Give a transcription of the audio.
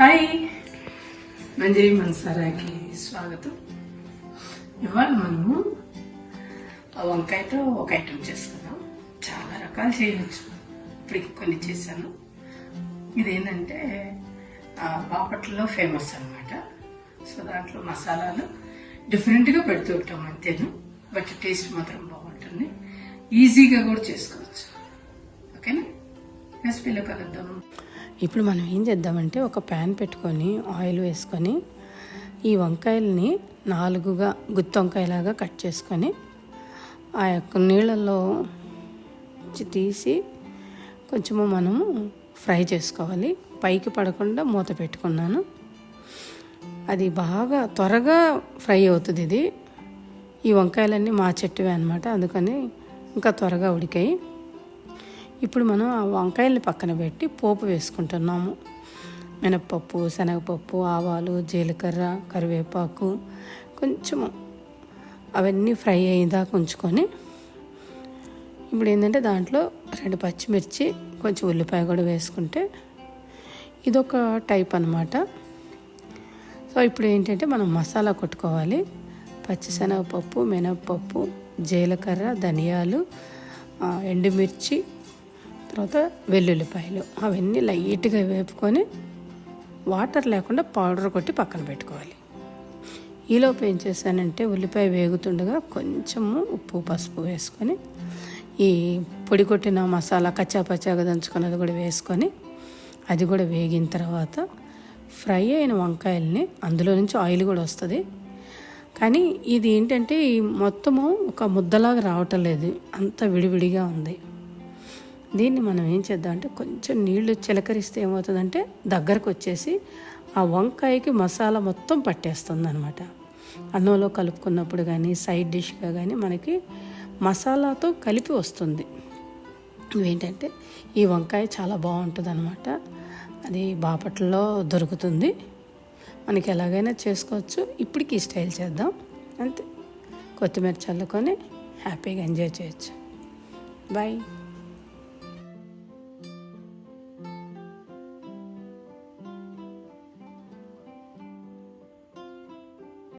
Hi, మంజరి మనసారాకి స్వాగతం. ఇవాళ మనము వంకాయతో ఒక ఐటెం చేసుకున్నాం. చాలా రకాలు చేయవచ్చు. ఇప్పుడు కొన్ని చేశాను. ఇదేంటంటే బాపట్లలో ఫేమస్ అన్నమాట. సో దాంట్లో మసాలాలు డిఫరెంట్గా పెడుతూ ఉంటాం అంతేను, బట్ టేస్ట్ మాత్రం బాగుంటుంది. ఈజీగా కూడా చేసుకోవచ్చు. ఓకేనా, రెసిపీలో కలుద్దాం. ఇప్పుడు మనం ఏం చేద్దామంటే ఒక ప్యాన్ పెట్టుకొని ఆయిల్ వేసుకొని ఈ వంకాయల్ని 4గా గుత్తి వంకాయలాగా కట్ చేసుకొని ఆ యొక్క నీళ్ళల్లో తీసి కొంచెము మనము ఫ్రై చేసుకోవాలి. పైకి పడకుండా మూత పెట్టుకున్నాను. అది బాగా త్వరగా ఫ్రై అవుతుంది. ఈ వంకాయలన్నీ మా చెట్టువే అనమాట, అందుకని ఇంకా త్వరగా ఉడికాయి. ఇప్పుడు మనం ఆ వంకాయల్ని పక్కన పెట్టి పోపు వేసుకుంటున్నాము. మినప్పప్పు, శనగపప్పు, ఆవాలు, జీలకర్ర, కరివేపాకు కొంచెము అవన్నీ ఫ్రై అయ్యేదాకా ఉంచుకొని ఇప్పుడు ఏంటంటే దాంట్లో 2 పచ్చిమిర్చి, కొంచెం ఉల్లిపాయ కూడా వేసుకుంటే ఇదొక టైప్ అన్నమాట. సో ఇప్పుడు ఏంటంటే మనం మసాలా కొట్టుకోవాలి. పచ్చిశనగపప్పు, మినప్పప్పు, జీలకర్ర, ధనియాలు, ఎండుమిర్చి, తర్వాత వెల్లుల్లిపాయలు అవన్నీ లైట్గా వేపుకొని వాటర్ లేకుండా పౌడర్ కొట్టి పక్కన పెట్టుకోవాలి. ఈలోపు ఏం చేశానంటే ఉల్లిపాయ వేగుతుండగా కొంచెము ఉప్పు, పసుపు వేసుకొని ఈ పొడి కొట్టిన మసాలా కచ్చాపచ్చాగా దంచుకున్నది కూడా వేసుకొని అది కూడా వేగిన తర్వాత ఫ్రై అయిన వంకాయల్ని, అందులో నుంచి ఆయిల్ కూడా వస్తుంది, కానీ ఇది ఏంటంటే ఈ మొత్తము ఒక ముద్దలాగా రావటం లేదు, అంత విడివిడిగా ఉంది. దీన్ని మనం ఏం చేద్దామంటే కొంచెం నీళ్లు చిలకరిస్తే ఏమవుతుందంటే దగ్గరకు వచ్చేసి ఆ వంకాయకి మసాలా మొత్తం పట్టేస్తుంది అనమాట. అన్నంలో కలుపుకున్నప్పుడు కానీ సైడ్ డిష్గా కానీ మనకి మసాలాతో కలిపి వస్తుంది. ఇవేంటంటే ఈ వంకాయ చాలా బాగుంటుంది అనమాట. అది బాపట్లలో దొరుకుతుంది, మనకి ఎలాగైనా చేసుకోవచ్చు. ఇప్పటికి ఈ స్టైల్ చేద్దాం అంతే. కొత్తిమీర చల్లుకొని హ్యాపీగా ఎంజాయ్ చేయొచ్చు. బాయ్.